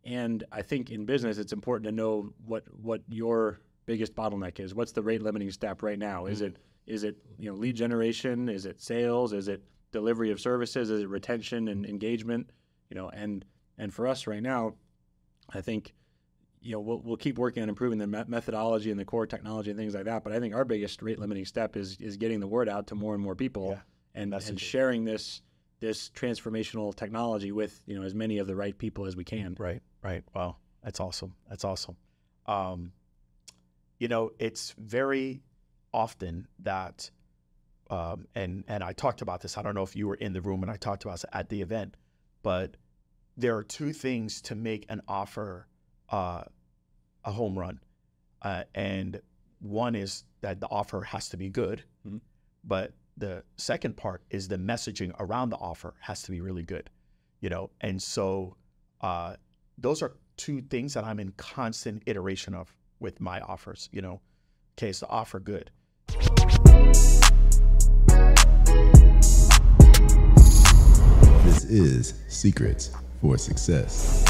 And I think in business, it's important to know what your biggest bottleneck is. What's the rate limiting step right now? Is it lead generation? Is it sales? Is it delivery of services? Is it retention and engagement? And for us right now, I think we'll keep working on improving the methodology and the core technology and things like that. But I think our biggest rate limiting step is getting the word out to more and more people and sharing this transformational technology with as many of the right people as we can. Right. Wow, that's awesome. It's very often that, and I talked about this. I don't know if you were in the room and I talked about it at the event, but there are two things to make an offer a home run, and one is that the offer has to be good, but the second part is the messaging around the offer has to be really good, and so those are two things that I'm in constant iteration of with my offers. Okay, is the offer good? This is Secrets for Success.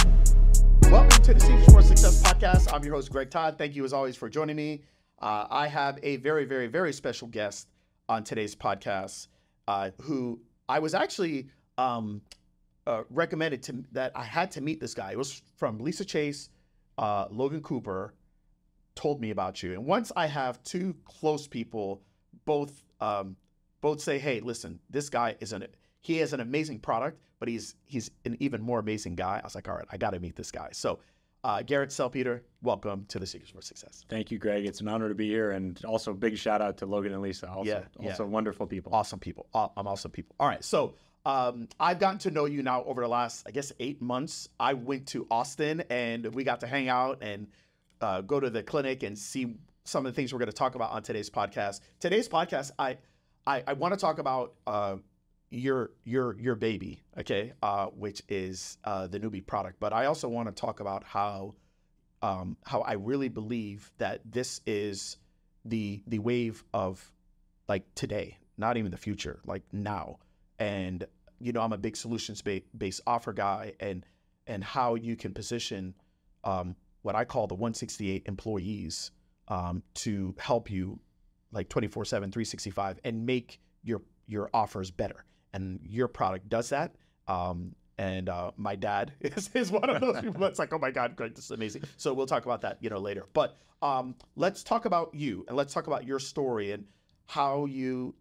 Welcome to the Secrets for Success podcast. I'm your host, Greg Todd. Thank you as always for joining me. I have a very, very, very special guest on today's podcast who I was actually recommended that I had to meet this guy. It was from Lisa Chase, Logan Cooper told me about you. And once I have two close people, both say, hey, listen, this guy he has an amazing product, but he's an even more amazing guy. I was like, all right, I got to meet this guy. So Garrett Salpeter, welcome to the Secrets for Success. Thank you, Greg. It's an honor to be here. And also big shout out to Logan and Lisa. Also wonderful people. Awesome people. Awesome people. All right. So I've gotten to know you now over the last, 8 months. I went to Austin and we got to hang out and go to the clinic and see some of the things we're going to talk about on today's podcast. Today's podcast, I want to talk about your baby, okay, which is the Newbie product. But I also want to talk about how I really believe that this is the wave of like today, not even the future, like now. And I'm a big solutions-based offer guy, and how you can position what I call the 168 employees to help you like 24/7, 365, and make your offers better. And your product does that. And my dad is one of those people that's like, oh my God, Greg, this is amazing. So we'll talk about that, later. But let's talk about you, and let's talk about your story and how you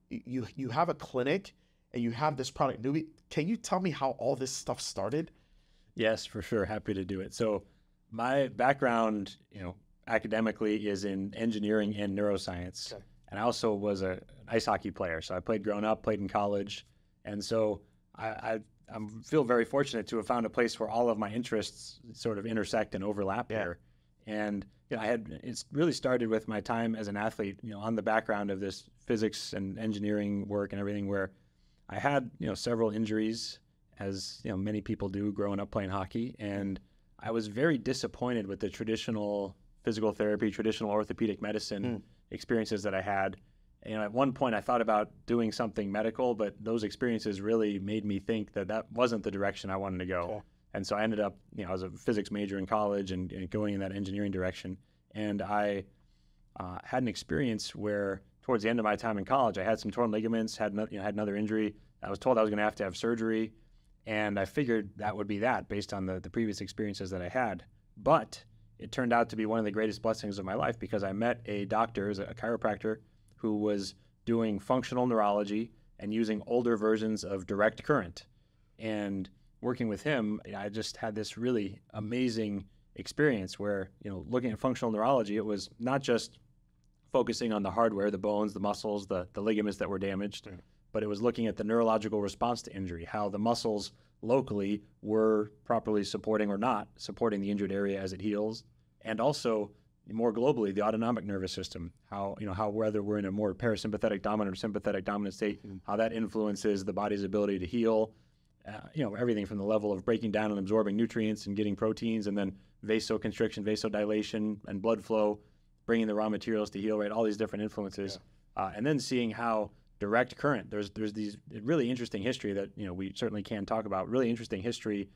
have a clinic and you have this product, Newbie. Can you tell me how all this stuff started? Yes, for sure. Happy to do it. So my background, academically is in engineering and neuroscience. Okay. And I also was an ice hockey player. So I played growing up, played in college. And so I feel very fortunate to have found a place where all of my interests sort of intersect and overlap here. And it's really started with my time as an athlete, on the background of this physics and engineering work and everything, where I had, several injuries, as many people do growing up playing hockey. And I was very disappointed with the traditional physical therapy, traditional orthopedic medicine experiences that I had. At one point I thought about doing something medical, but those experiences really made me think that wasn't the direction I wanted to go. Cool. And so I ended up, I was a physics major in college and going in that engineering direction. And I had an experience where towards the end of my time in college, I had some torn ligaments, had another injury. I was told I was going to have surgery. And I figured that would be that based on the previous experiences that I had. But it turned out to be one of the greatest blessings of my life, because I met a doctor, a chiropractor, who was doing functional neurology and using older versions of direct current. And working with him, I just had this really amazing experience where, looking at functional neurology, it was not just focusing on the hardware, the bones, the muscles, the ligaments that were damaged, but it was looking at the neurological response to injury, how the muscles locally were properly supporting or not supporting the injured area as it heals, and also more globally, the autonomic nervous system, how whether we're in a more parasympathetic dominant or sympathetic dominant state, how that influences the body's ability to heal, everything from the level of breaking down and absorbing nutrients and getting proteins, and then vasoconstriction, vasodilation, and blood flow, bringing the raw materials to heal, right? All these different influences. And then seeing how direct current, there's these really interesting history that, we certainly can talk about, really interesting history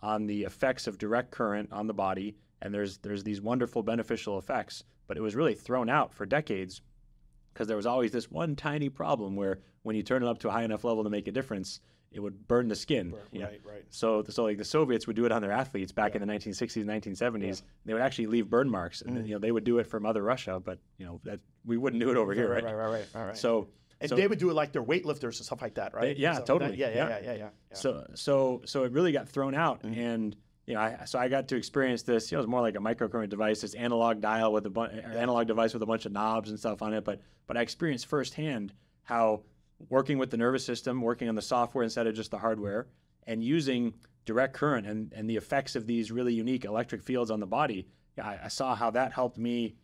on the effects of direct current on the body, and there's these wonderful beneficial effects, but it was really thrown out for decades because there was always this one tiny problem where when you turn it up to a high enough level to make a difference, it would burn the skin. Right. So like the Soviets would do it on their athletes back in the 1960s, 1970s. They would actually leave burn marks, and they would do it for Mother Russia, but that we wouldn't do it over here, Right. So they would do it like their weightlifters and stuff like that, right? Totally. Yeah. So it really got thrown out, and I got to experience this. It was more like a microcurrent device, this analog dial with analog device with a bunch of knobs and stuff on it. But I experienced firsthand how working with the nervous system, working on the software instead of just the hardware, and using direct current and the effects of these really unique electric fields on the body, I saw how that helped me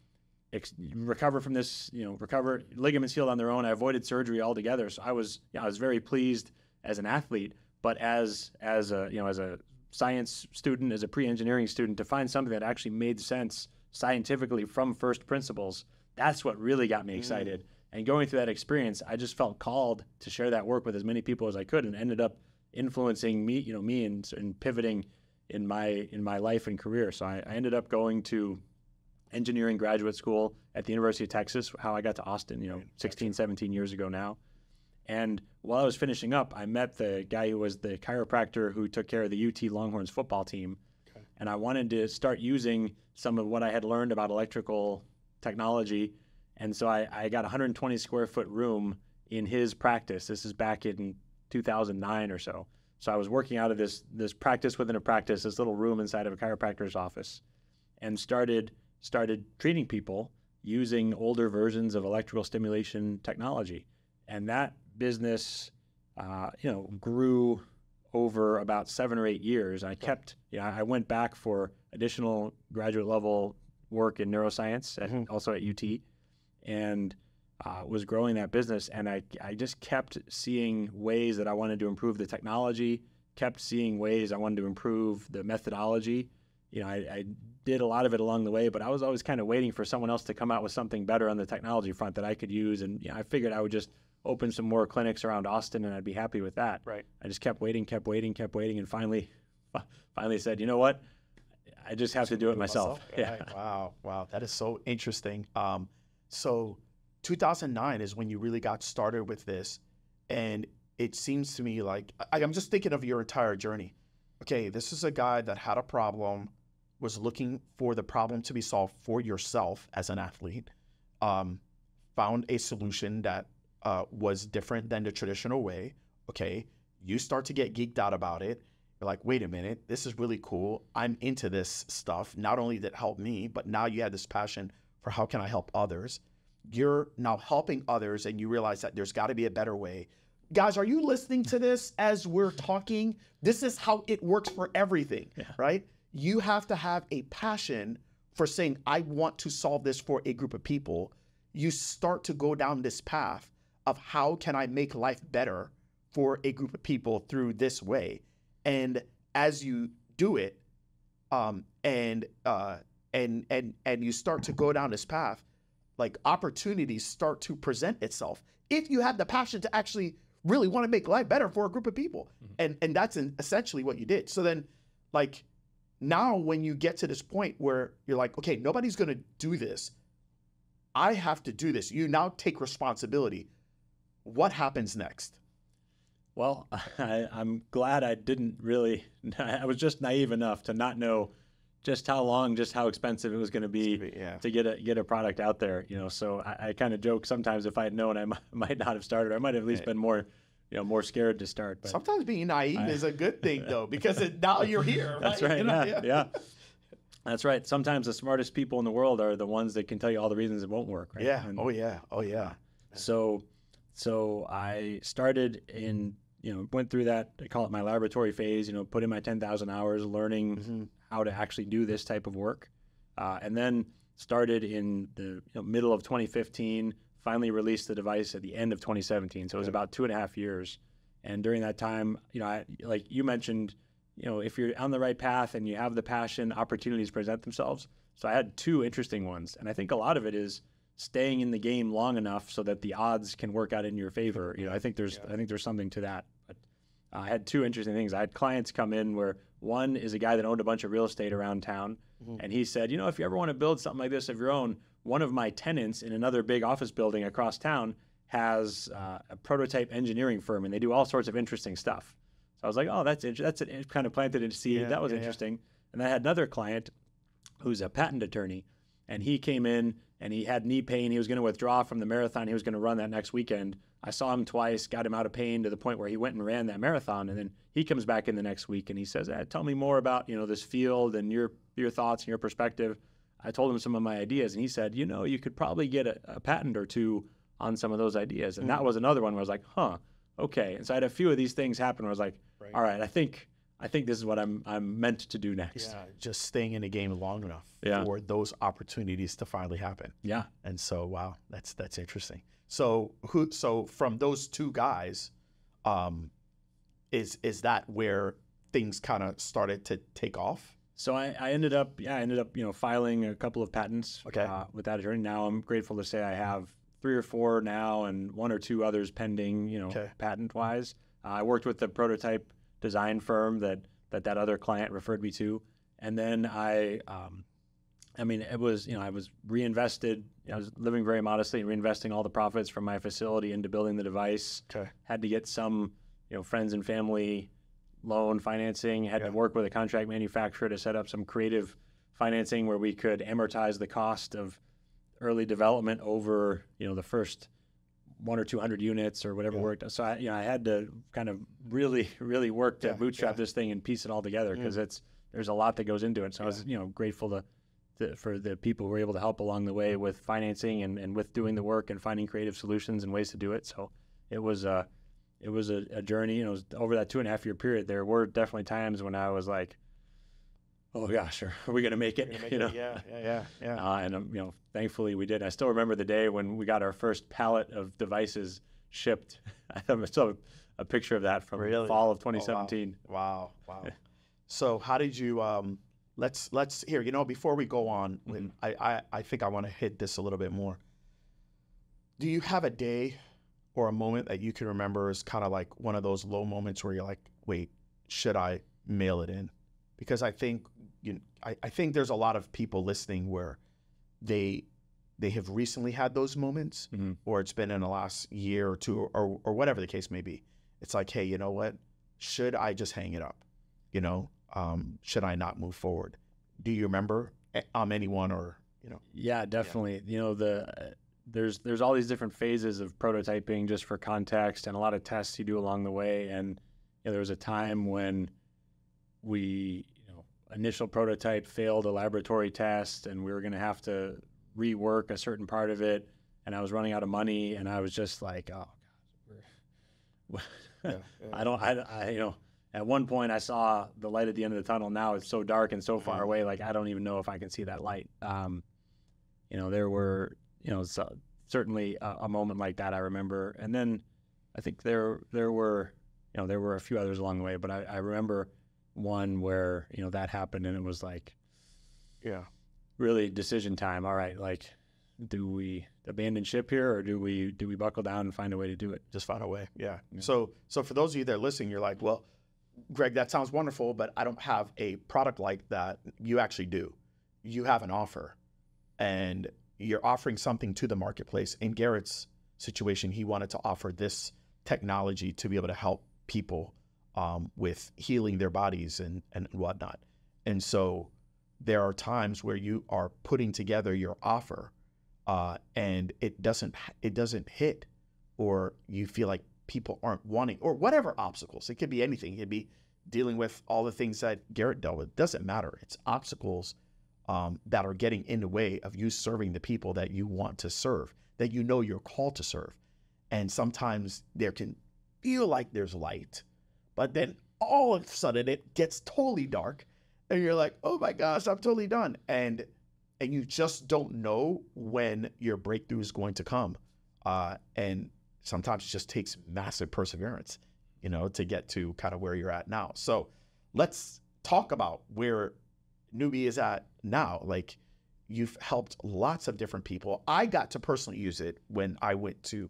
recover from this, recover ligaments healed on their own. I avoided surgery altogether. So I was very pleased as an athlete, but as a science student, as a pre-engineering student, to find something that actually made sense scientifically from first principles, that's what really got me excited. And going through that experience, I just felt called to share that work with as many people as I could, and ended up influencing me and pivoting in my life and career. So I ended up going to engineering graduate school at the University of Texas, how I got to Austin, 16, 17 years ago now. And while I was finishing up, I met the guy who was the chiropractor who took care of the UT Longhorns football team. Okay. And I wanted to start using some of what I had learned about electrical technology. And so I got a 120 square foot room in his practice. This is back in 2009 or so. So I was working out of this practice within a practice, this little room inside of a chiropractor's office, and started treating people using older versions of electrical stimulation technology. And that business, grew over about 7 or 8 years. I kept, I went back for additional graduate level work in neuroscience, also at UT, and was growing that business. And I just kept seeing ways that I wanted to improve the technology, kept seeing ways I wanted to improve the methodology. I did a lot of it along the way, but I was always kind of waiting for someone else to come out with something better on the technology front that I could use. And I figured I would just open some more clinics around Austin and I'd be happy with that. Right. I just kept waiting, and finally said, you know what? I just have to do it myself. Yeah. Right. Wow. That is so interesting. So 2009 is when you really got started with this. And it seems to me like, I'm just thinking of your entire journey. Okay, this is a guy that had a problem, was looking for the problem to be solved for yourself as an athlete, found a solution that was different than the traditional way. Okay, you start to get geeked out about it. You're like, wait a minute, this is really cool. I'm into this stuff. Not only did it help me, but now you had this passion for how can I help others. You're now helping others and you realize that there's got to be a better way. Guys, are you listening to this as we're talking? This is how it works for everything, right? You have to have a passion for saying, I want to solve this for a group of people. You start to go down this path of how can I make life better for a group of people through this way. And as you do it, and you start to go down this path, like opportunities start to present itself. If you have the passion to actually really want to make life better for a group of people. And that's essentially what you did. So then, like, now when you get to this point where you're like, okay, nobody's going to do this. I have to do this. You now take responsibility. What happens next? Well, I'm glad I didn't really, I was just naive enough to not know just how long, just how expensive it was going to be to get a product out there, So I kind of joke sometimes if I had known, I might not have started. I might have at least been more scared to start. But sometimes being naive is a good thing, though, because now you're here. Right? That's right. Yeah. That's right. Sometimes the smartest people in the world are the ones that can tell you all the reasons it won't work. Right? Yeah. Oh yeah. So I started in, went through that, I call it my laboratory phase, put in my 10,000 hours learning how to actually do this type of work. And then started in the middle of 2015, finally released the device at the end of 2017. So it was about 2.5 years. And during that time, like you mentioned, if you're on the right path and you have the passion, opportunities present themselves. So I had 2 interesting ones. And I think a lot of it is staying in the game long enough so that the odds can work out in your favor. I think there's something to that. But I had 2 interesting things. I had clients come in where One is a guy that owned a bunch of real estate around town. And he said, if you ever want to build something like this of your own, one of my tenants in another big office building across town has a prototype engineering firm, and they do all sorts of interesting stuff. So I was like, oh, that's it kind of planted a seed. That was interesting. And I had another client who's a patent attorney, and he came in and he had knee pain. He was going to withdraw from the marathon. He was going to run that next weekend. I saw him twice, got him out of pain to the point where he went and ran that marathon. And then he comes back in the next week and he says, tell me more about, this field and your thoughts and your perspective. I told him some of my ideas, and he said, you could probably get a patent or two on some of those ideas. And that was another one where I was like, okay. And so I had a few of these things happen where I was like, all right, I think this is what I'm meant to do next. Yeah, just staying in the game long enough for those opportunities to finally happen. Yeah. And so, wow, that's interesting. So from those two guys, is that where things kind of started to take off? So I ended up filing a couple of patents with that attorney. Now I'm grateful to say I have 3 or 4 now and 1 or 2 others pending, patent wise. I worked with the prototype design firm that other client referred me to. And then I was reinvested. I was living very modestly and reinvesting all the profits from my facility into building the device. Had to get some, friends and family loan financing, had to work with a contract manufacturer to set up some creative financing where we could amortize the cost of early development over, the first 100 or 200 units or whatever worked. So I had to kind of really, really work to bootstrap this thing and piece it all together because there's a lot that goes into it. So I was, grateful for the people who were able to help along the way with financing and with doing the work and finding creative solutions and ways to do it. So it was a journey. Over that 2.5 year period, there were definitely times when I was like, oh gosh, are we going to make it? Yeah. And thankfully we did. I still remember the day when we got our first pallet of devices shipped. I still have a picture of that from fall of 2017. Oh, wow. So how did you? Let's hear. Before we go on, I think I want to hit this a little bit more. Do you have a day or a moment that you can remember as kind of like one of those low moments where you're like, wait, should I mail it in? Because I think I think there's a lot of people listening where they have recently had those moments, or it's been in the last year or two, or whatever the case may be. It's like, hey, you know what? Should I just hang it up? Should I not move forward? Do you remember anyone or? Yeah, definitely. There's all these different phases of prototyping, just for context, and a lot of tests you do along the way. And there was a time when we, initial prototype failed a laboratory test, and we were going to have to rework a certain part of it. And I was running out of money, and I was just like, oh God, at one point I saw the light at the end of the tunnel. Now it's so dark and so far away, like I don't even know if I can see that light. There were, certainly a moment like that I remember. And then I think there were a few others along the way, but I remember one where, that happened, and it was like, really decision time. All right, like, do we abandon ship here, or do we buckle down and find a way to do it? Just find a way. Yeah. So for those of you that are listening, you're like, well, Greg, that sounds wonderful, but I don't have a product like that. You actually do. You have an offer, and you're offering something to the marketplace. In Garrett's situation, he wanted to offer this technology to be able to help people with healing their bodies and whatnot. And so there are times where you are putting together your offer and it doesn't hit, or you feel like people aren't wanting, or whatever obstacles. It could be anything. It could be dealing with all the things that Garrett dealt with. Doesn't matter. It's obstacles that are getting in the way of you serving the people that you want to serve, that you're called to serve. And sometimes there can feel like there's light, but then all of a sudden it gets totally dark, and you're like, oh my gosh, I'm totally done. And you just don't know when your breakthrough is going to come. And sometimes it just takes massive perseverance, to get to kind of where you're at now. So let's talk about where Newbie is at now. Like, you've helped lots of different people. I got to personally use it when I went to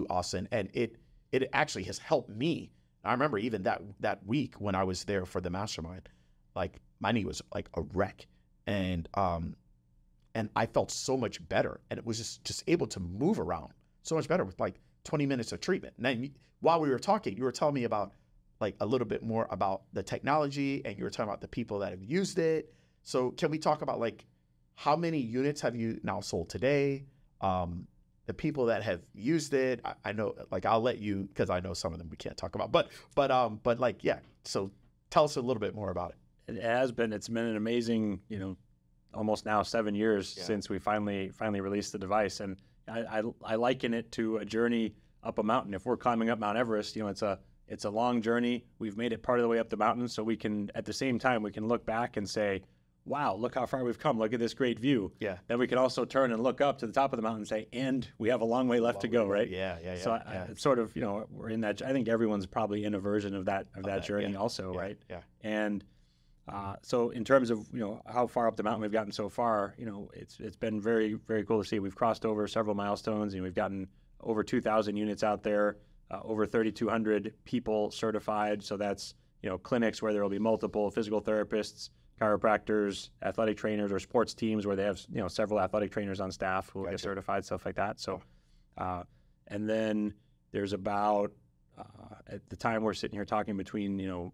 Austin, and it actually has helped me. I remember even that week when I was there for the mastermind, like my knee was like a wreck, and I felt so much better, and it was just able to move around so much better with like 20 minutes of treatment. And then while we were talking, you were telling me about like a little bit more about the technology, and you were talking about the people that have used it. So can we talk about like how many units have you now sold today? The people that have used it, I know, like I'll let you, because I know some of them we can't talk about, but like, yeah. So tell us a little bit more about it. It's been an amazing, almost now 7 years since we finally released the device. And I liken it to a journey up a mountain. If we're climbing up Mount Everest, it's a long journey. We've made it part of the way up the mountain, so we can, at the same time, we can look back and say, wow, look how far we've come. Look at this great view. Yeah. Then we can also turn and look up to the top of the mountain and say, and we have a long way left to go, right? Yeah. So it's sort of, we're in that. I think everyone's probably in a version of that journey also, right? Yeah. And so in terms of how far up the mountain we've gotten so far, it's been very, very cool to see. We've crossed over several milestones, and we've gotten over 2,000 units out there, over 3,200 people certified. So that's clinics where there will be multiple physical therapists, chiropractors, athletic trainers, or sports teams where they have several athletic trainers on staff who will get certified, stuff like that. So, and then there's about at the time we're sitting here talking between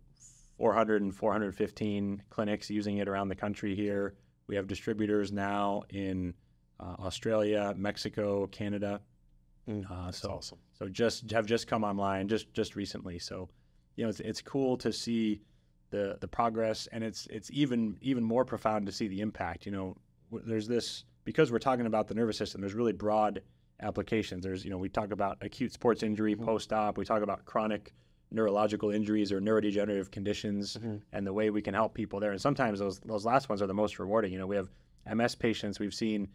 400 and 415 clinics using it around the country here. We have distributors now in Australia, Mexico, Canada. That's awesome. So have just come online just recently. So it's cool to see the progress, and it's even more profound to see the impact. There's this, because we're talking about the nervous system, there's really broad applications. There's we talk about acute sports injury post-op, we talk about chronic neurological injuries or neurodegenerative conditions, and the way we can help people there. And sometimes those last ones are the most rewarding. We have MS patients we've seen,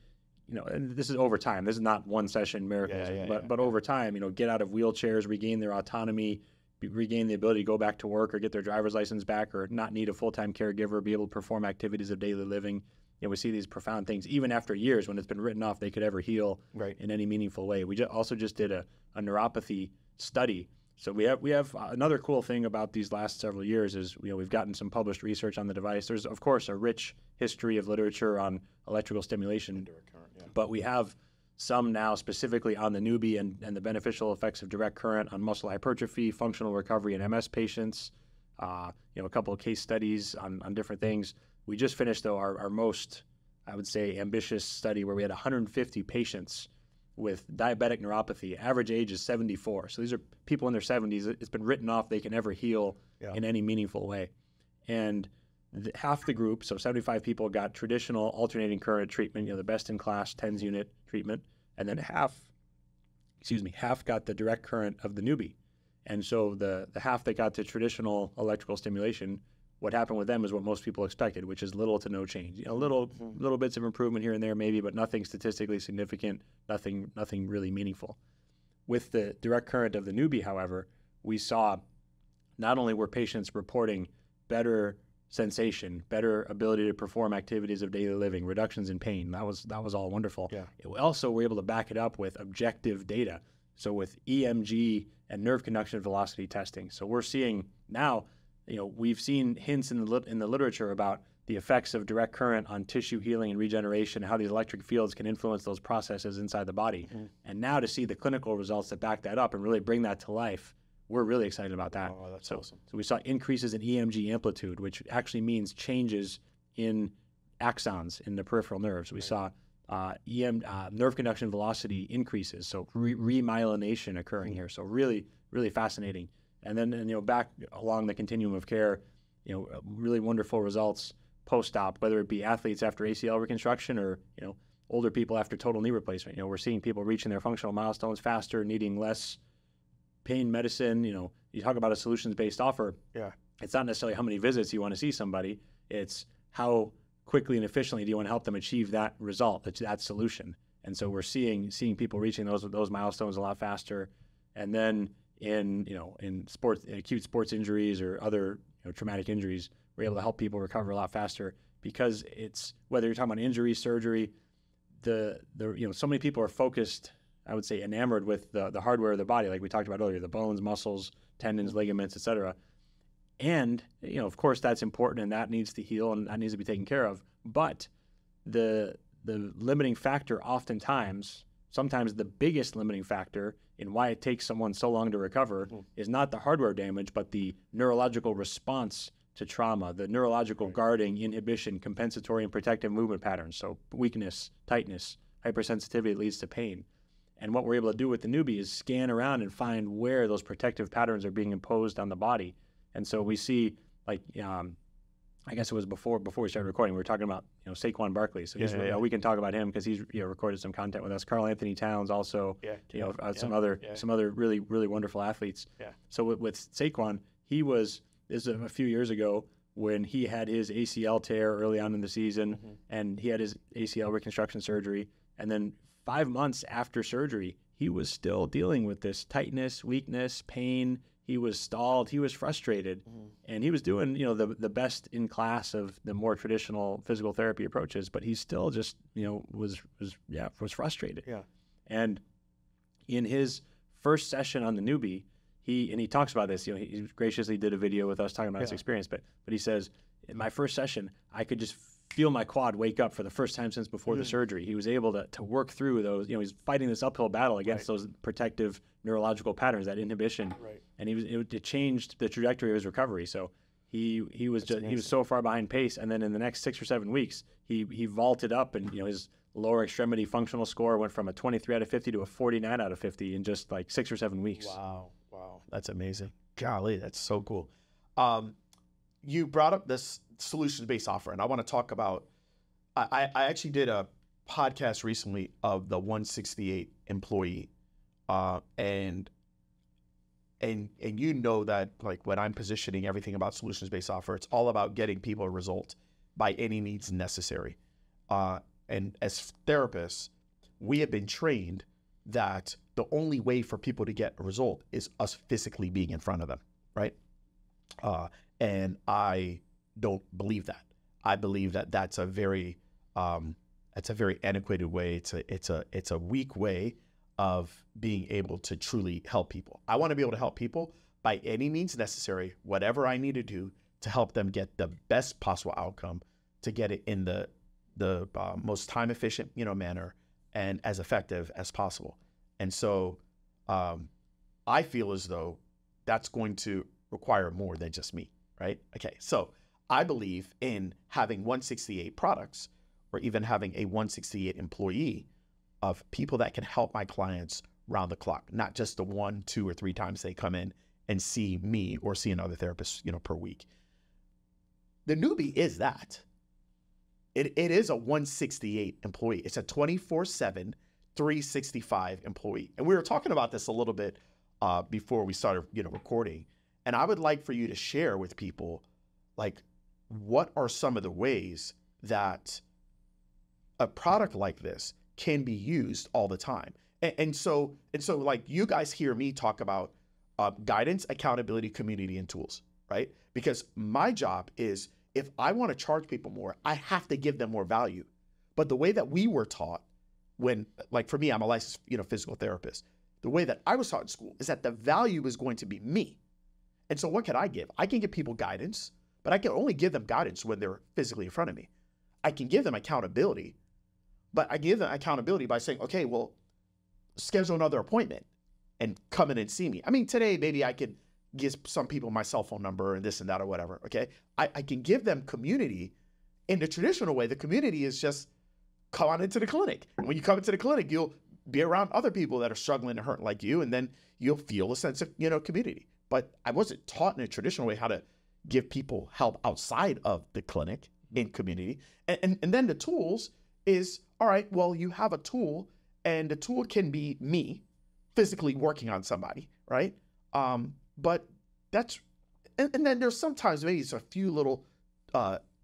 and this is over time. This is not one session miracles, but over time, get out of wheelchairs, regain their autonomy, regain the ability to go back to work or get their driver's license back, or not need a full-time caregiver, be able to perform activities of daily living. We see these profound things even after years when it's been written off they could ever heal in any meaningful way. We also just did a neuropathy study. So we have another cool thing about these last several years is we've gotten some published research on the device. There's of course a rich history of literature on electrical stimulation, but we have some now specifically on the Newbie and the beneficial effects of direct current on muscle hypertrophy, functional recovery in MS patients. A couple of case studies on different things. We just finished though our most, I would say, ambitious study where we had 150 patients with diabetic neuropathy. Average age is 74. So these are people in their 70s. It's been written off they can ever heal in any meaningful way. And half the group, so 75 people, got traditional alternating current treatment, the best-in-class TENS unit treatment, and then half got the direct current of the Newbie. And so the half that got the traditional electrical stimulation, what happened with them is what most people expected, which is little to no change. Little bits of improvement here and there maybe, but nothing statistically significant, nothing really meaningful. With the direct current of the Newbie, however, we saw not only were patients reporting better sensation, better ability to perform activities of daily living, reductions in pain. That was all wonderful. Yeah. We also were able to back it up with objective data. So with EMG and nerve conduction velocity testing. So we're seeing now, we've seen hints in the literature about the effects of direct current on tissue healing and regeneration, how these electric fields can influence those processes inside the body. And now to see the clinical results that back that up and really bring that to life, we're really excited about that. Oh, that's awesome. So we saw increases in EMG amplitude, which actually means changes in axons in the peripheral nerves. We saw nerve conduction velocity increases, so remyelination occurring here. So really, really fascinating. And then back along the continuum of care, really wonderful results post-op, whether it be athletes after ACL reconstruction or older people after total knee replacement. We're seeing people reaching their functional milestones faster, needing less pain medicine. You talk about a solutions-based offer. Yeah. It's not necessarily how many visits you want to see somebody. It's how quickly and efficiently do you want to help them achieve that result, that solution. And so we're seeing people reaching those milestones a lot faster. And then in sports, acute sports injuries or other traumatic injuries, we're able to help people recover a lot faster because it's, whether you're talking about injury, surgery, so many people are focused, I would say, enamored with the hardware of the body, like we talked about earlier, the bones, muscles, tendons, ligaments, et cetera. And, of course, that's important, and that needs to heal, and that needs to be taken care of. But the limiting factor sometimes the biggest limiting factor in why it takes someone so long to recover is not the hardware damage, but the neurological response to trauma, the neurological guarding, inhibition, compensatory and protective movement patterns. So weakness, tightness, hypersensitivity leads to pain. And what we're able to do with the Newbie is scan around and find where those protective patterns are being imposed on the body. And so we see, like, I guess it was before we started recording, we were talking about, Saquon Barkley. So we can talk about him because he's recorded some content with us. Carl Anthony Towns also, some other really, really wonderful athletes. Yeah. So with Saquon, this is a few years ago when he had his ACL tear early on in the season, and he had his ACL reconstruction surgery. And then 5 months after surgery, he was still dealing with this tightness, weakness, pain. He was stalled. He was frustrated, and he was doing, the best in class of the more traditional physical therapy approaches. But he still just, was frustrated. Yeah. And in his first session on the Newbie, he talks about this. He graciously did a video with us talking about his experience. But he says, in my first session, I could just feel my quad wake up for the first time since before the surgery. He was able to work through those. He's fighting this uphill battle against those protective neurological patterns, that inhibition, and it changed the trajectory of his recovery. So he was so far behind pace, and then in the next 6 or 7 weeks, he vaulted up, and his lower extremity functional score went from a 23 out of 50 to a 49 out of 50 in just like 6 or 7 weeks. Wow, that's amazing. Golly, that's so cool. You brought up this solutions-based offer, and I want to talk about, I actually did a podcast recently of the 168 employee, and that, like, when I'm positioning everything about solutions-based offer, it's all about getting people a result by any means necessary. And as therapists, we have been trained that the only way for people to get a result is us physically being in front of them, right? And I don't believe that. I believe that that's a very antiquated way. It's a weak way of being able to truly help people. I want to be able to help people by any means necessary, whatever I need to do to help them get the best possible outcome, to get it in the most time efficient, manner, and as effective as possible. And so I feel as though that's going to require more than just me, right? Okay, so I believe in having 168 products, or even having a 168 employee of people that can help my clients round the clock, not just the 1, 2, or 3 times they come in and see me or see another therapist, per week. The Newbie is that. It is a 168 employee. It's a 24/7, 365 employee. And we were talking about this a little bit before we started, recording. And I would like for you to share with people, like, what are some of the ways that a product like this can be used all the time? And so, like, you guys hear me talk about guidance, accountability, community, and tools, right? Because my job is, if I want to charge people more, I have to give them more value. But the way that we were taught, when, like, for me, I'm a licensed, physical therapist. The way that I was taught in school is that the value is going to be me. And so what can I give? I can give people guidance, but I can only give them guidance when they're physically in front of me. I can give them accountability, but I give them accountability by saying, okay, well, schedule another appointment and come in and see me. I mean, today, maybe I could give some people my cell phone number and this and that or whatever, okay? I can give them community in the traditional way. The community is just come on into the clinic. And when you come into the clinic, you'll be around other people that are struggling and hurting like you, and then you'll feel a sense of, community. But I wasn't taught in a traditional way how to give people help outside of the clinic in community. And then the tools is, all right, well, you have a tool, and the tool can be me physically working on somebody, right? But that's, and then there's sometimes maybe it's a few little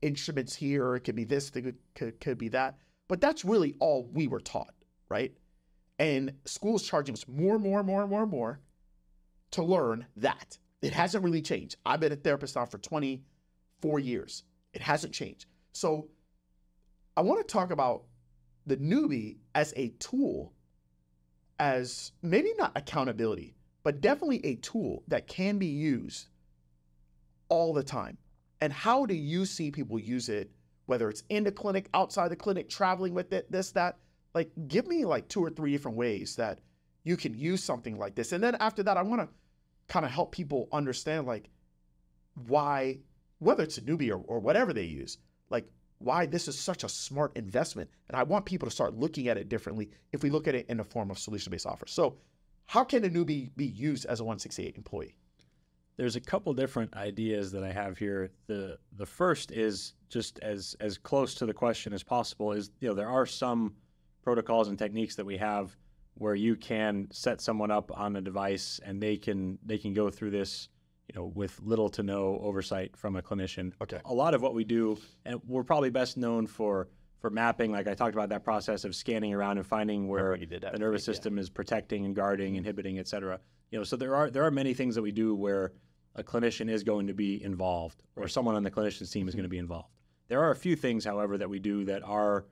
instruments here, or it could be this, could be that. But that's really all we were taught, right? And school's charging us more to learn that. It hasn't really changed. I've been a therapist now for 24 years. It hasn't changed. So I want to talk about the Newbie as a tool, as maybe not accountability, but definitely a tool that can be used all the time. And how do you see people use it, whether it's in the clinic, outside the clinic, traveling with it, this, that? Like, give me like 2 or 3 different ways that you can use something like this. And then after that, I want to kind of help people understand like why, whether it's a Newbie or whatever they use, like why this is such a smart investment. And I want people to start looking at it differently if we look at it in the form of solution-based offers. So how can a Newbie be used as a 168 employee? There's a couple different ideas that I have here. The first is just as close to the question as possible is, there are some protocols and techniques that we have where you can set someone up on a device and they can go through this, with little to no oversight from a clinician. Okay. A lot of what we do, and we're probably best known for mapping, like I talked about that process of scanning around and finding where the nervous system is protecting and guarding, inhibiting, et cetera. So there are many things that we do where a clinician is going to be involved, or someone on the clinician's team is going to be involved. There are a few things, however, that we do that are,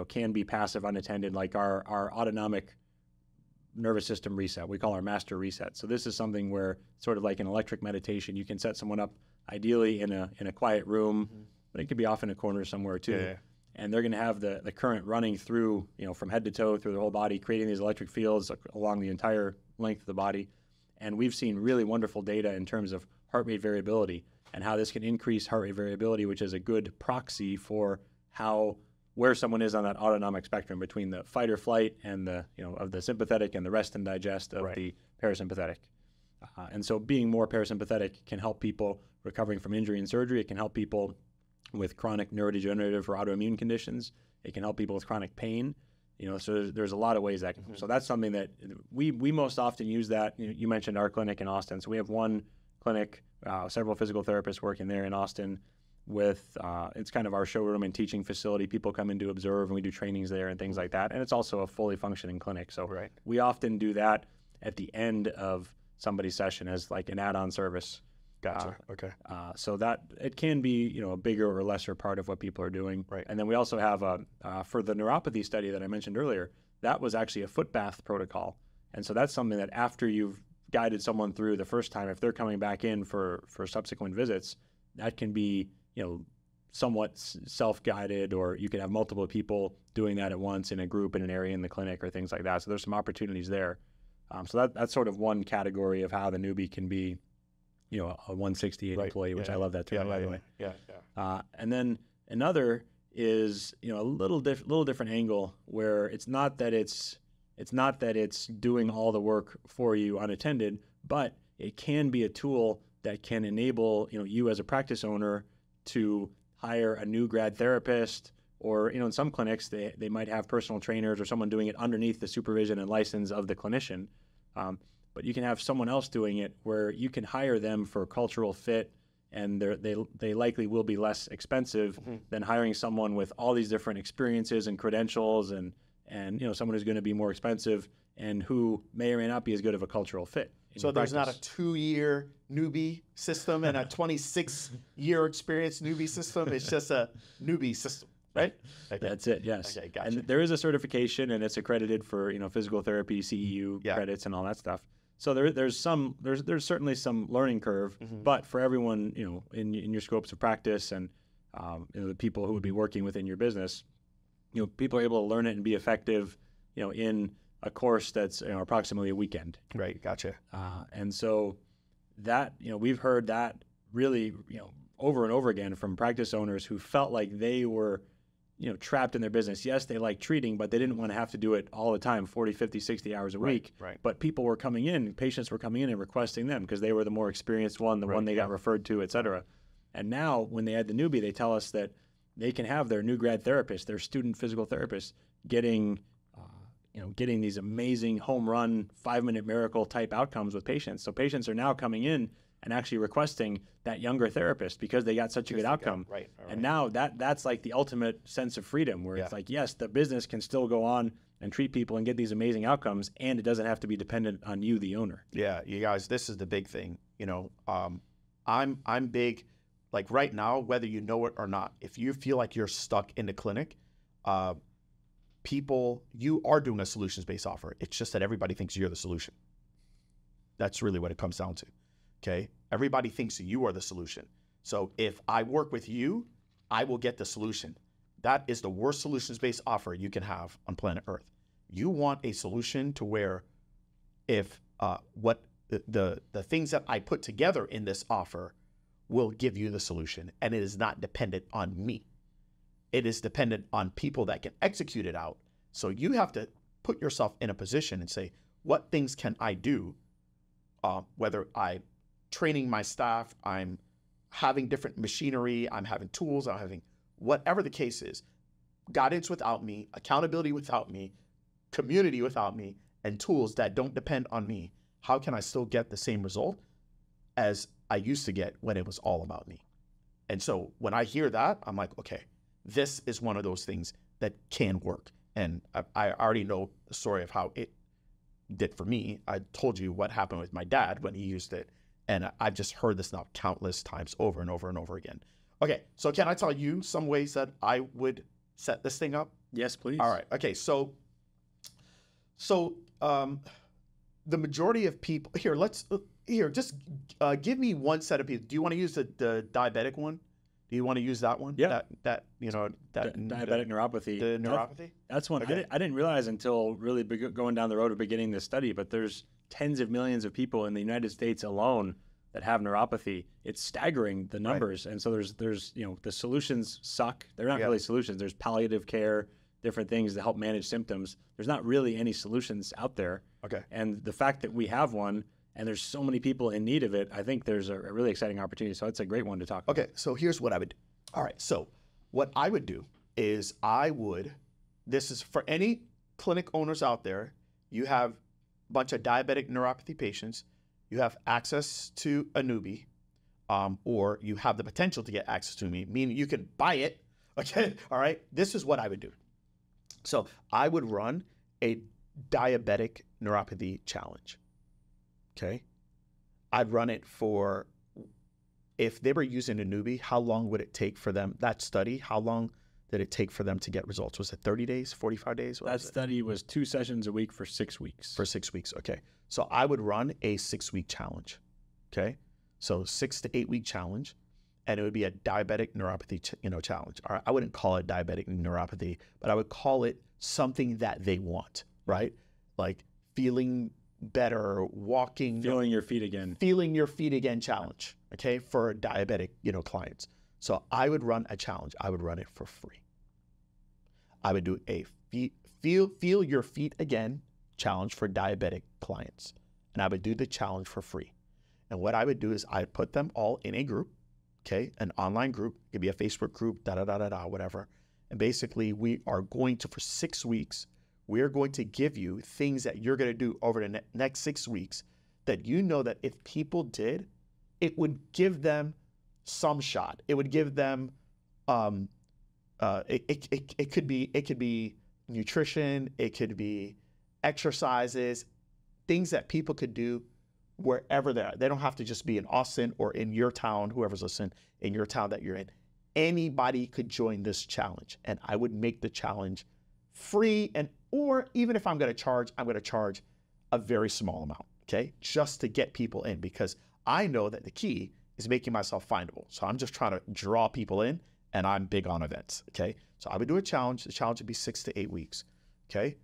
can be passive, unattended, like our autonomic nervous system reset. We call our master reset. So this is something where, sort of like an electric meditation, you can set someone up ideally in a quiet room, but it could be off in a corner somewhere too. Yeah. And they're going to have the current running through, from head to toe through the whole body, creating these electric fields along the entire length of the body. And we've seen really wonderful data in terms of heart rate variability and how this can increase heart rate variability, which is a good proxy for where someone is on that autonomic spectrum between the fight or flight and of the sympathetic and the rest and digest of the parasympathetic. And so being more parasympathetic can help people recovering from injury and surgery. It can help people with chronic neurodegenerative or autoimmune conditions. It can help people with chronic pain. So there's a lot of ways that can. So that's something that we most often use that. You mentioned our clinic in Austin. So we have one clinic, several physical therapists working there in Austin with, it's kind of our showroom and teaching facility. People come in to observe and we do trainings there and things like that. And it's also a fully functioning clinic. So we often do that at the end of somebody's session as like an add-on service. Gotcha. Okay. So that it can be, a bigger or lesser part of what people are doing. Right. And then we also have for the neuropathy study that I mentioned earlier, that was actually a foot bath protocol. And so that's something that after you've guided someone through the first time, if they're coming back in for subsequent visits, that can be, somewhat self-guided, or you can have multiple people doing that at once in a group in an area in the clinic or things like that. So there's some opportunities there. So that's sort of one category of how the Newbie can be, a 168 employee, which I love that term, by the way. Yeah. And then another is, a little different angle where it's not that it's doing all the work for you unattended, but it can be a tool that can enable, you as a practice owner to hire a new grad therapist, or, in some clinics, they might have personal trainers or someone doing it underneath the supervision and license of the clinician. But you can have someone else doing it where you can hire them for cultural fit, and they likely will be less expensive than hiring someone with all these different experiences and credentials and someone who's going to be more expensive and who may or may not be as good of a cultural fit. So there's not a 2-year Newbie system and a 26-year experience Newbie system. It's just a Newbie system, right? Okay. That's it. Yes. Okay, gotcha. And there is a certification, and it's accredited for physical therapy, CEU credits, and all that stuff. So there's certainly some learning curve, but for everyone in your scopes of practice and the people who would be working within your business, people are able to learn it and be effective, in a course that's approximately a weekend. Right. Gotcha. And so that, we've heard that really, over and over again from practice owners who felt like they were, trapped in their business. Yes, they like treating, but they didn't want to have to do it all the time, 40, 50, 60 hours a week. Right. But people were coming in, patients were coming in and requesting them because they were the more experienced one, the one they got referred to, et cetera. And now when they add the Newbie, they tell us that they can have their new grad therapist, their student physical therapist, getting these amazing home run 5-minute miracle type outcomes with patients. So patients are now coming in and actually requesting that younger therapist because they got such a good outcome. Right. And now that's like the ultimate sense of freedom where it's like, yes, the business can still go on and treat people and get these amazing outcomes, and it doesn't have to be dependent on you, the owner. Yeah, you guys, this is the big thing. I'm big, like right now, whether you know it or not, if you feel like you're stuck in the clinic, you are doing a solutions-based offer. It's just that everybody thinks you're the solution. That's really what it comes down to. Okay? Everybody thinks you are the solution. So if I work with you, I will get the solution. That is the worst solutions-based offer you can have on planet Earth. You want a solution to where if what the things that I put together in this offer will give you the solution, and it is not dependent on me. It is dependent on people that can execute it out. So you have to put yourself in a position and say, what things can I do? Whether I'm training my staff, I'm having different machinery, I'm having tools, I'm having whatever the case is, guidance without me, accountability without me, community without me, and tools that don't depend on me. How can I still get the same result as I used to get when it was all about me? And so when I hear that, I'm like, okay, this is one of those things that can work. And I already know the story of how it did for me. I told you what happened with my dad when he used it. And I've just heard this now countless times over and over and over again. Okay, so can I tell you some ways that I would set this thing up? Yes, please. All right. Okay, so the majority of people here, just give me one set of people. Do you want to use the diabetic one? Do you want to use that one? Yeah. Diabetic neuropathy. The neuropathy? That's one. Okay. I didn't realize until really going down the road of beginning this study, but there's tens of millions of people in the United States alone that have neuropathy. It's staggering, the numbers. Right. And so there's the solutions suck. They're not really solutions. There's palliative care, different things to help manage symptoms. There's not really any solutions out there. Okay. And the fact that we have one and there's so many people in need of it, I think there's a really exciting opportunity. So it's a great one to talk about. Okay, so here's what I would do. All right, so what I would do is this is for any clinic owners out there, you have a bunch of diabetic neuropathy patients, you have access to a Newbie, or you have the potential to get access to me, meaning you can buy it, okay? All right, this is what I would do. So I would run a diabetic neuropathy challenge. Okay, I'd run it for, if they were using a Newbie, how long would it take for them, that study, how long did it take for them to get results? Was it 30 days, 45 days? That study was 2 sessions a week for 6 weeks. For 6 weeks, okay. So I would run a 6-week challenge, okay? So 6 to 8 week challenge, and it would be a diabetic neuropathy challenge. All right, I wouldn't call it diabetic neuropathy, but I would call it something that they want, right? Like feeling better, walking, feeling your feet again challenge, okay, for diabetic clients. So I would run a challenge. I would run it for free. I would do a feel your feet again challenge for diabetic clients, and I would do the challenge for free. And what I would do is I'd put them all in a group, okay, an online group. It could be a Facebook group, whatever. And basically we are going to, for 6 weeks, we're going to give you things that you're going to do over the next 6 weeks that you know that if people did, it would give them some shot. It would give them, it could be nutrition, it could be exercises, things that people could do wherever they are. They don't have to just be in Austin or in your town, whoever's listening, in your town that you're in. Anybody could join this challenge, and I would make the challenge free, or even if I'm going to charge a very small amount, okay, just to get people in, because I know that the key is making myself findable. So I'm just trying to draw people in, and I'm big on events, okay? So I would do a challenge. The challenge would be 6 to 8 weeks, okay?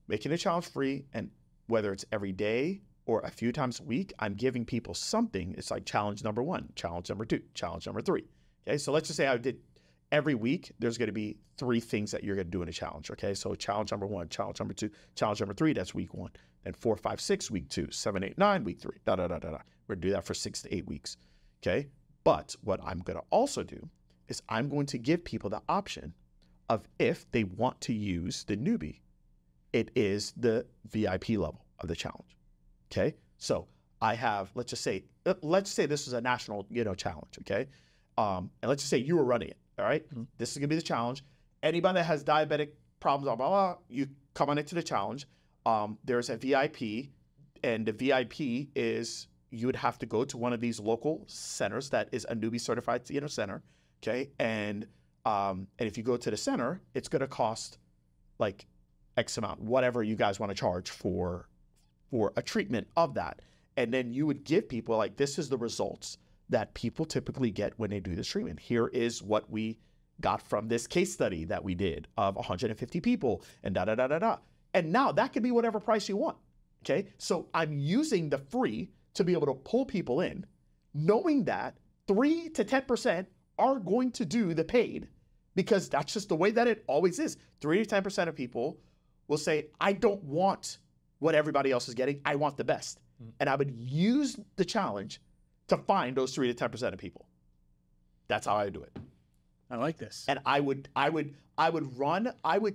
Making the challenge free, and whether it's every day or a few times a week, I'm giving people something. It's like challenge number 1, challenge number 2, challenge number 3, okay? So let's just say I did every week, there's going to be 3 things that you're going to do in a challenge, okay? So challenge number 1, challenge number 2, challenge number 3, that's week 1. Then 4, 5, 6, week 2, 7, 8, 9, week 3, We're going to do that for 6 to 8 weeks, okay? But what I'm going to also do is I'm going to give people the option of, if they want to use the Newbie, it is the VIP level of the challenge, okay? So I have, let's say this is a national, challenge, okay? And let's just say you were running it. All right, This is gonna be the challenge. Anybody that has diabetic problems, blah, blah, blah, you come on into the challenge. There's a VIP, and the VIP is, you would have to go to one of these local centers that is a Newbie certified center, okay? And if you go to the center, it's gonna cost like X amount, whatever you guys want to charge for a treatment of that. And then you would give people, like, this is the results that people typically get when they do this treatment. Here is what we got from this case study that we did of 150 people and da-da-da-da-da. And now that could be whatever price you want, okay? So I'm using the free to be able to pull people in, knowing that 3 to 10% are going to do the paid, because that's just the way that it always is. 3 to 10% of people will say, I don't want what everybody else is getting. I want the best. And I would use the challenge to find those 3 to 10% of people. That's how I do it. I like this. And I would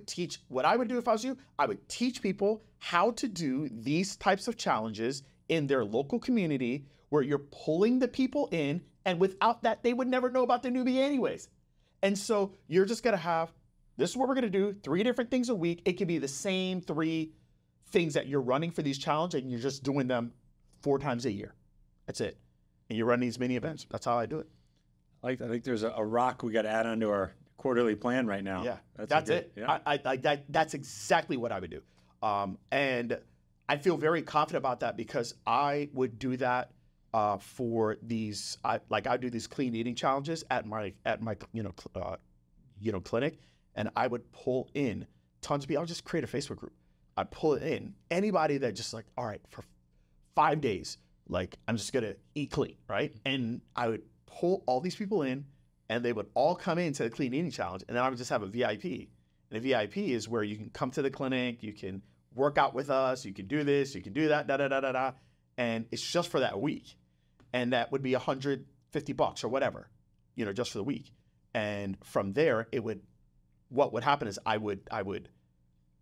teach, what I would do if I was you, I would teach people how to do these types of challenges in their local community where you're pulling the people in, and without that, they would never know about the Newbie anyways. And so you're just gonna have, this is what we're gonna do, 3 different things a week. It could be the same 3 things that you're running for these challenges, and you're just doing them 4 times a year. That's it. And you run these mini events. That's how I do it. I think there's a rock we got to add onto our quarterly plan right now. Yeah, that's it. Yeah. That's exactly what I would do. And I feel very confident about that, because I would do that for these. I do these clean eating challenges at my clinic, and I would pull in tons of people. I'll just create a Facebook group. I'd pull in anybody that just like, all right, for 5 days, like I'm just gonna eat clean, right? And I would pull all these people in, and they would all come into the clean eating challenge, and then I would just have a VIP. And a VIP is where you can come to the clinic, you can work out with us, you can do this, you can do that, da-da-da-da-da, and it's just for that week. And that would be $150 or whatever, just for the week. And from there, what would happen is I would,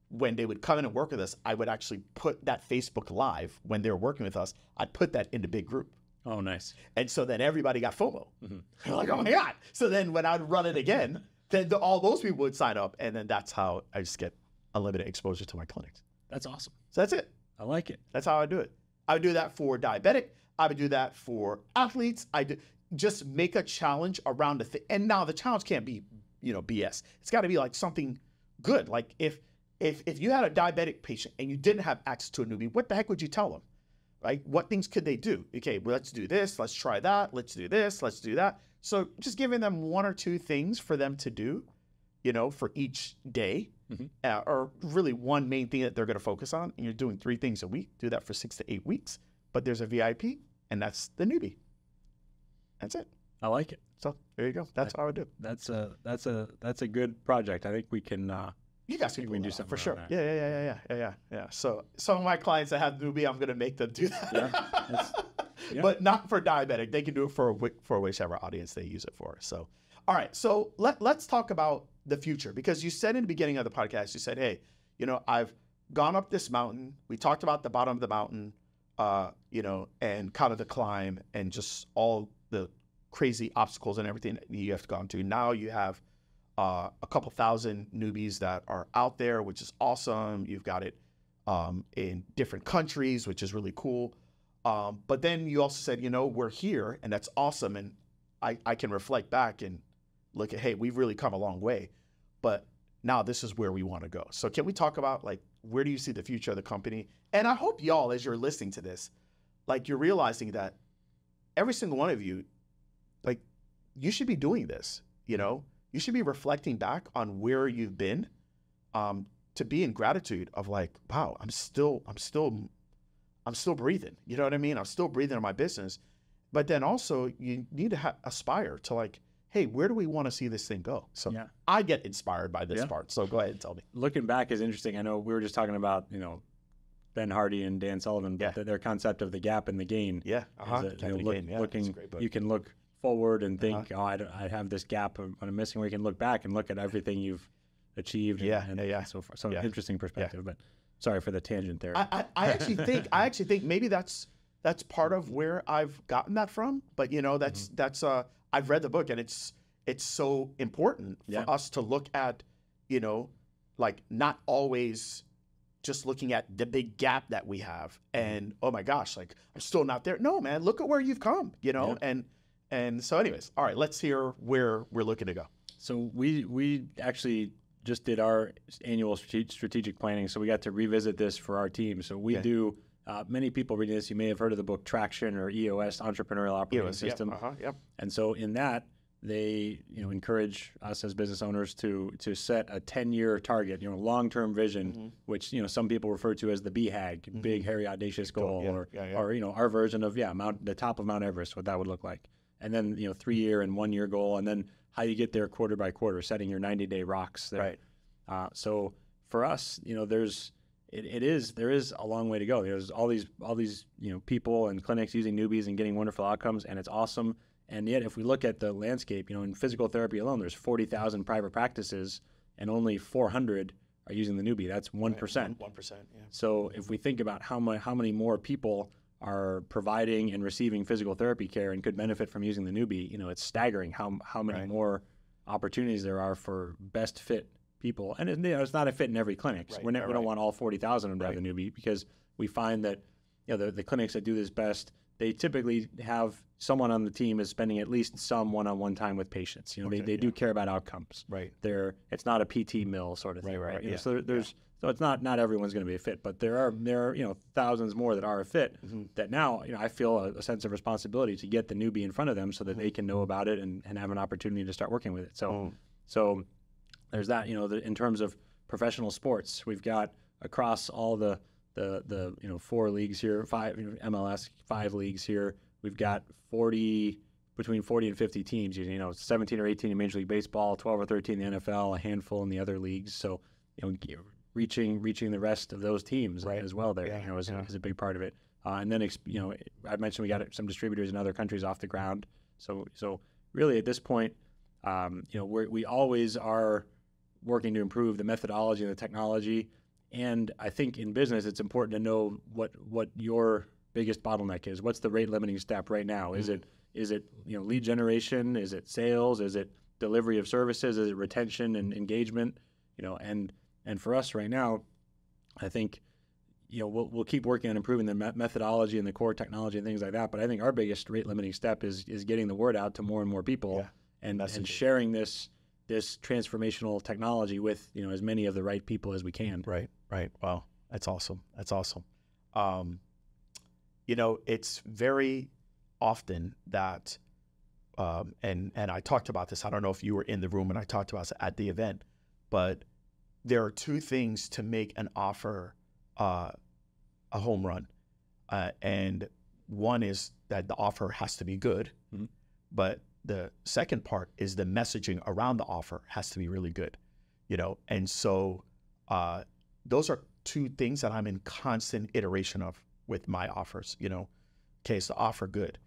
when they would come in and work with us, I would actually put that Facebook Live when they were working with us, I'd put that in the big group. Oh, nice. And so then everybody got FOMO. They're like, oh my God. So then when I'd run it again, then all those people would sign up. And then that's how I just get unlimited exposure to my clinics. That's awesome. So that's it. I like it. That's how I do it. I would do that for diabetic. I would do that for athletes. Just make a challenge around the thing. And now the challenge can't be, BS. It's got to be like something good. Like if you had a diabetic patient and you didn't have access to a Newbie, what the heck would you tell them? Right? What things could they do? Okay, well, let's do this. Let's try that. Let's do this. Let's do that. So just giving them 1 or 2 things for them to do, for each day, or really one main thing that they're going to focus on. And you're doing 3 things a week. Do that for 6 to 8 weeks. But there's a VIP, and that's the Newbie. That's it. I like it. So there you go. That's how I would do it. That's a good project. I think we can. You guys can do something for sure. That. Yeah. So some of my clients that have Newbie, I'm going to make them do that. Yeah. But not for diabetic. They can do it for whichever audience they use it for. So, all right. So let's talk about the future, because you said in the beginning of the podcast, you said, hey, I've gone up this mountain. We talked about the bottom of the mountain, and kind of the climb and just all the crazy obstacles and everything that you have gone to. Now you have a couple thousand newbies that are out there, which is awesome. You've got it in different countries, which is really cool. But then you also said, we're here, and that's awesome. And I can reflect back and look at, hey, we've really come a long way, but now this is where we want to go. So can we talk about, like, where do you see the future of the company? And I hope y'all, as you're listening to this, like, you're realizing that every single one of you, like, you should be doing this, You should be reflecting back on where you've been, to be in gratitude of like, wow, I'm still breathing. You know what I mean? I'm still breathing in my business. But then also you need to aspire to like, hey, where do we want to see this thing go? So I get inspired by this part. So go ahead and tell me. Looking back is interesting. I know we were just talking about, Ben Hardy and Dan Sullivan, but their concept of the gap and the gain. Yeah. You can look forward and think, I have this gap I'm missing, where you can look back and look at everything you've achieved and so far. So interesting perspective, but sorry for the tangent there. I actually think maybe that's part of where I've gotten that from, but that's I've read the book, and it's so important for us to look at, like, not always just looking at the big gap that we have and, oh my gosh, like, I'm still not there. No, man, look at where you've come, And so anyways, all right, let's hear where we're looking to go. So we actually just did our annual strategic planning. So we got to revisit this for our team. So we do many people reading this, you may have heard of the book Traction or EOS, Entrepreneurial Operating System. Yep. And so in that, they encourage us as business owners to set a 10-year target, long-term vision, which some people refer to as the BHAG, big, hairy, audacious goal, or our version of the top of Mount Everest, what that would look like, and then 3-year and 1-year goal, and then how you get there quarter by quarter, setting your 90-day rocks there. Right. So for us, there is a long way to go. There's all these people and clinics using Newbies and getting wonderful outcomes, and it's awesome. And yet, if we look at the landscape, in physical therapy alone, there's 40,000 private practices, and only 400 are using the Newbie. That's 1%. 1%. Yeah. So if we think about how many more people are providing and receiving physical therapy care and could benefit from using the Newbie, it's staggering how many more opportunities there are for best fit people. And it's not a fit in every clinic. So we don't want all 40,000 to have the Newbie, because we find that the clinics that do this best, they typically have someone on the team is spending at least some one-on-one time with patients. They do care about outcomes. Right. It's not a PT mill sort of thing. Right. So so it's not everyone's going to be a fit, but there are thousands more that are a fit. That now I feel a sense of responsibility to get the Newbie in front of them so that they can know about it and have an opportunity to start working with it. So there's that. In terms of professional sports, we've got across all the 4 leagues here, 5 MLS, 5 leagues here. We've got between 40 and 50 teams using, 17 or 18 in Major League Baseball, 12 or 13 in the NFL, a handful in the other leagues. So, reaching the rest of those teams as well there, is a big part of it. And then, I mentioned we got some distributors in other countries off the ground. So really at this point, we always are working to improve the methodology and the technology. And I think in business, it's important to know what your biggest bottleneck is. What's the rate limiting step right now? Is it lead generation? Is it sales? Is it delivery of services? Is it retention and engagement? And for us right now, I think we'll keep working on improving the methodology and the core technology and things like that. But I think our biggest rate limiting step is getting the word out to more and more people and sharing this transformational technology with as many of the right people as we can. Right. Wow, that's awesome. It's very often that, and I talked about this. I don't know if you were in the room and I talked about it at the event, but there are 2 things to make an offer a home run, and one is that the offer has to be good, but the second part is the messaging around the offer has to be really good, and so those are 2 things that I'm in constant iteration of with my offers. Okay, is the offer good?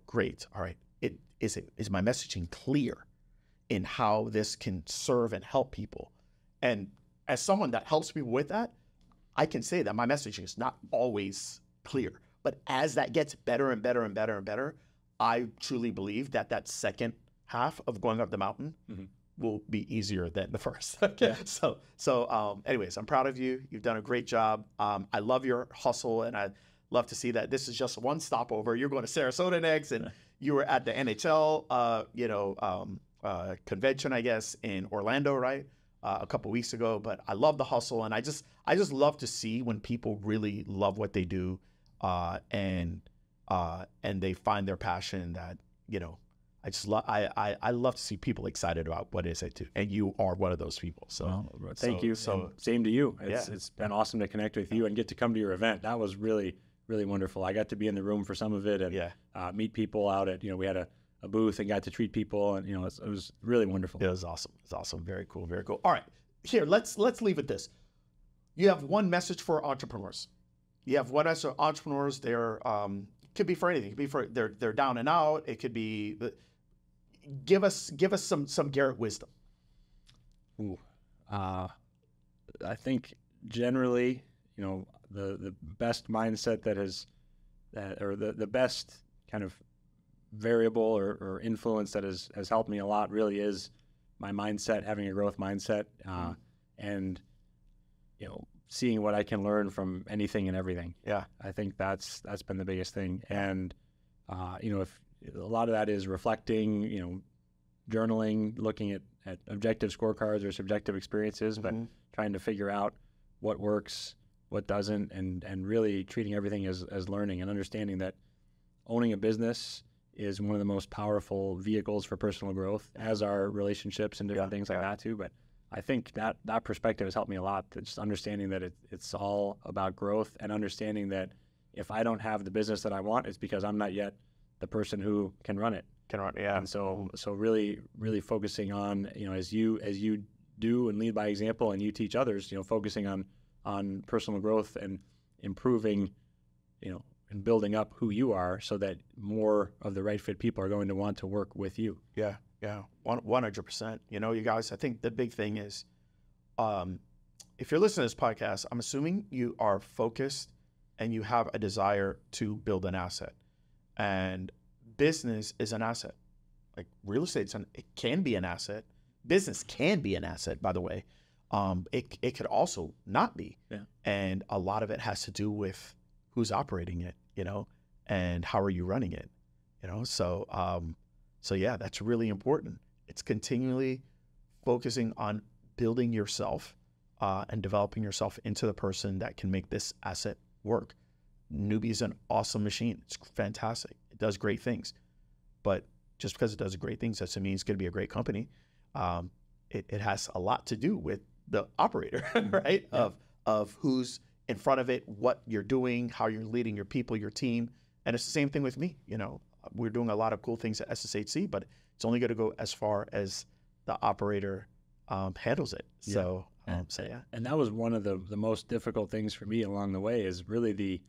Great. All right. Is my messaging clear in how this can serve and help people? And as someone that helps people with that, I can say that my messaging is not always clear. But as that gets better and better and better and better, I truly believe that second half of going up the mountain will be easier than the first. So anyways, I'm proud of you. You've done a great job. I love your hustle, and I love to see that this is just one stopover. You're going to Sarasota next, and you were at the NHL, convention, I guess, in Orlando, right? A couple weeks ago. But I love the hustle, and I just love to see when people really love what they do, and they find their passion. That I love to see people excited about what it is they do, and you are one of those people. So thank you. So same to you. It's been awesome to connect with you and get to come to your event. That was really wonderful. I got to be in the room for some of it and meet people out at we had a booth and got to treat people, and it was really wonderful. It was awesome. It's awesome. Very cool. Very cool. All right, here let's leave it this. You have one message for entrepreneurs. You have one message for entrepreneurs. They're could be for anything. It could be for they're down and out. It could be. Give us some Garrett wisdom. I think generally, the best mindset the best kind of variable or influence that has helped me a lot really is my mindset, having a growth mindset, and seeing what I can learn from anything and everything. Yeah, I think that's been the biggest thing. And if a lot of that is reflecting, journaling, looking at objective scorecards or subjective experiences, but trying to figure out what works, what doesn't, and really treating everything as learning and understanding that owning a business is one of the most powerful vehicles for personal growth, as are relationships and different things like that too. But I think that perspective has helped me a lot, just understanding that it's all about growth, and understanding that if I don't have the business that I want, it's because I'm not yet the person who can run it. And so really focusing on, as you do and lead by example, and you teach others, focusing on personal growth and improving, and building up who you are, so that more of the right fit people are going to want to work with you. Yeah, 100%. You guys, I think the big thing is, if you're listening to this podcast, I'm assuming you are focused and you have a desire to build an asset. And business is an asset. Like real estate, it can be an asset. Business can be an asset, by the way. It could also not be. Yeah. And a lot of it has to do with who's operating it, and how are you running it, So yeah, that's really important. It's continually focusing on building yourself and developing yourself into the person that can make this asset work. Newbie is an awesome machine. It's fantastic. It does great things. But just because it does great things doesn't mean it's going to be a great company. It has a lot to do with the operator, right? Yeah. Of who's in front of it, what you're doing, how you're leading your people, your team. And it's the same thing with me. We're doing a lot of cool things at SSHC, but it's only going to go as far as the operator handles it. So yeah. And that was one of the most difficult things for me along the way, is really the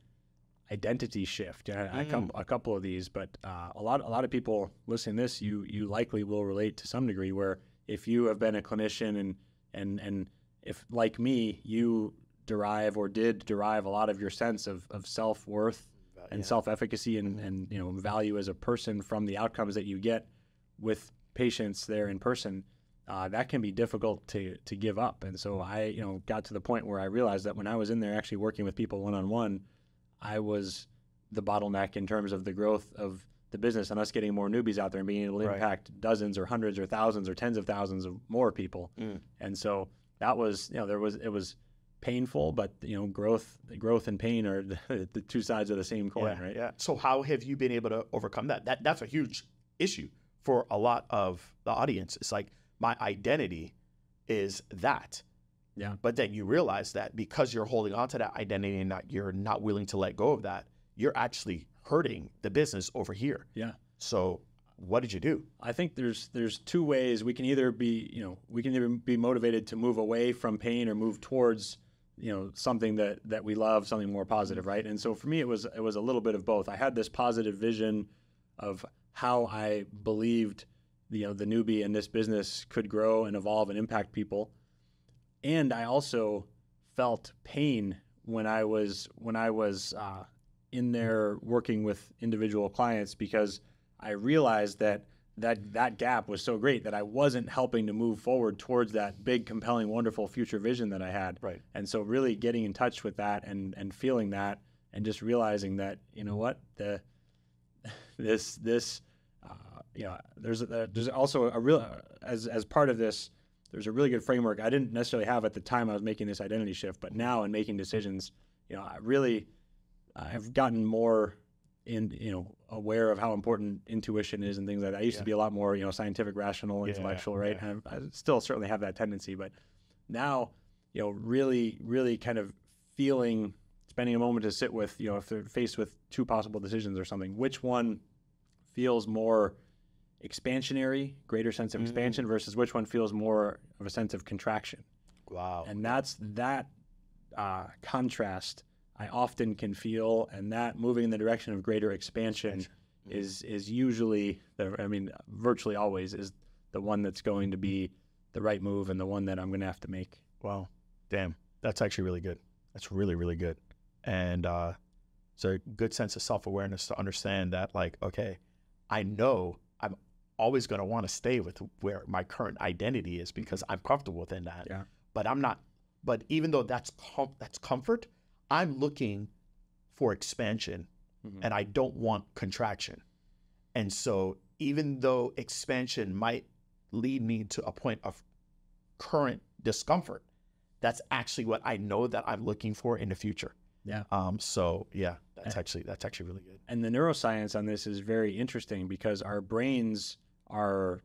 identity shift. I come a couple of these, but a lot of people listening to this, you likely will relate to some degree, where if you have been a clinician and if, like me, you did derive a lot of your sense of self-worth and self-efficacy and value as a person from the outcomes that you get with patients there in person, that can be difficult to give up. And so I got to the point where I realized that when I was in there actually working with people one-on-one, I was the bottleneck in terms of the growth of the business and us getting more newbies out there and being able to impact dozens or hundreds or thousands or tens of thousands of more people. And so that was, it was painful, but growth and pain are the two sides of the same coin, right? Yeah. So how have you been able to overcome that? That's a huge issue for a lot of the audience. It's like, my identity is that. Yeah. But then you realize that because you're holding on to that identity and you're not willing to let go of that, you're actually hurting the business over here. Yeah. So what did you do? I think there's two ways. We can either be motivated to move away from pain or move towards, something that we love, something more positive, right? And so for me, it was a little bit of both. I had this positive vision of how I believed the Newbie and this business could grow and evolve and impact people. And I also felt pain when I was in there working with individual clients, because I realized that gap was so great that I wasn't helping to move forward towards that big, compelling, wonderful future vision that I had. Right. And so really getting in touch with that and feeling that, and just realizing that, there's also a real, as part of this, there's a really good framework I didn't necessarily have at the time I was making this identity shift, but now in making decisions, I've gotten more aware of how important intuition is and things like that. I used to be a lot more, scientific, rational, intellectual, right? And I still certainly have that tendency, but now, really, really kind of spending a moment to sit with, if they're faced with two possible decisions or something, which one feels more expansionary, greater sense of expansion, versus which one feels more of a sense of contraction. Wow. And that's that contrast I often can feel, and that moving in the direction of greater expansion is usually, virtually always is the one that's going to be the right move and the one that I'm going to have to make. Wow. Damn. That's actually really good. That's really, really good. And it's a good sense of self-awareness to understand that, like, okay, I know I'm always going to want to stay with where my current identity is because I'm comfortable within that. Yeah. But I'm not. But even though that's comfort, I'm looking for expansion, and I don't want contraction. And so even though expansion might lead me to a point of current discomfort, that's actually what I know that I'm looking for in the future. Yeah. So yeah, that's actually really good. And the neuroscience on this is very interesting because our brains are,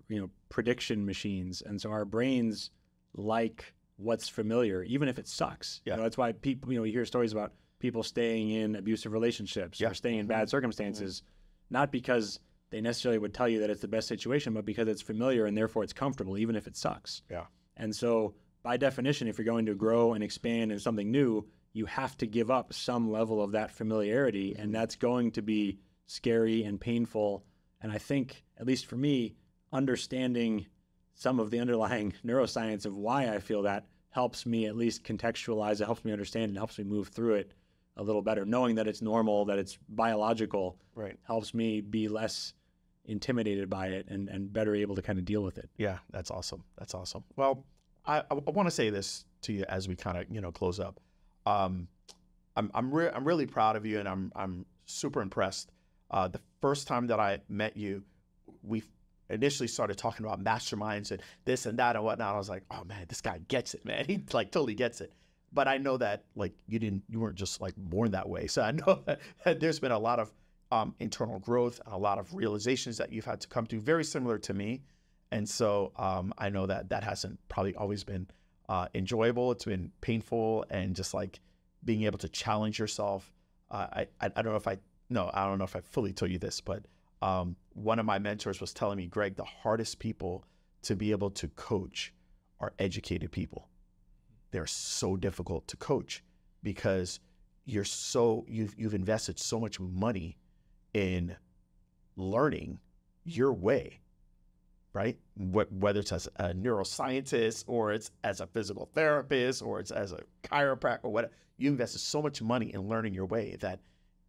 prediction machines. And so our brains like what's familiar, even if it sucks. Yeah. That's why people, you hear stories about people staying in abusive relationships or staying in bad circumstances, not because they necessarily would tell you that it's the best situation, but because it's familiar and therefore it's comfortable, even if it sucks. Yeah. And so by definition, if you're going to grow and expand in something new, you have to give up some level of that familiarity, and that's going to be scary and painful. And I think, at least for me, understanding some of the underlying neuroscience of why I feel that helps me at least contextualize it, helps me understand it, helps me move through it a little better. Knowing that it's normal, that it's biological, helps me be less intimidated by it and better able to kind of deal with it. Yeah, that's awesome. That's awesome. Well, I want to say this to you as we kind of close up. I'm really proud of you, and I'm super impressed. The first time that I met you, we initially started talking about masterminds and this and that and whatnot. I was like, oh man, this guy gets it, man. He totally gets it. But I know that you weren't just born that way. So I know that there's been a lot of internal growth and a lot of realizations that you've had to come to, very similar to me. And so I know that hasn't probably always been enjoyable. It's been painful, and just being able to challenge yourself. I don't know if I don't know if I fully told you this, but one of my mentors was telling me, Greg, the hardest people to be able to coach are educated people. They're so difficult to coach because you've invested so much money in learning your way, right? Whether it's as a neuroscientist or it's as a physical therapist or it's as a chiropractor or whatever, you invested so much money in learning your way that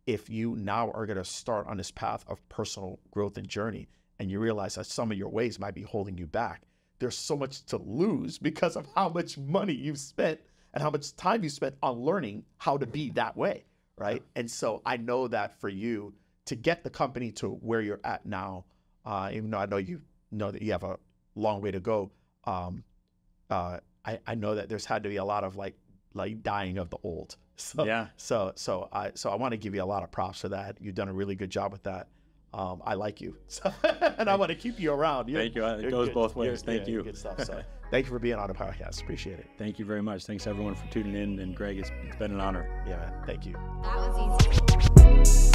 if you now are going to start on this path of personal growth and journey, and you realize that some of your ways might be holding you back, there's so much to lose because of how much money you've spent and how much time you spent on learning how to be that way, right? And so I know that for you to get the company to where you're at now, even though I know you know that you have a long way to go, I know that there's had to be a lot of dying of the old. So I want to give you a lot of props for that. You've done a really good job with that. I like you, and I want to keep you around. Thank you. It goes both ways. Thank you. Good stuff. So thank you for being on the podcast. Appreciate it. Thank you very much. Thanks everyone for tuning in. And Greg, it's been an honor. Yeah, man. Thank you. That was easy.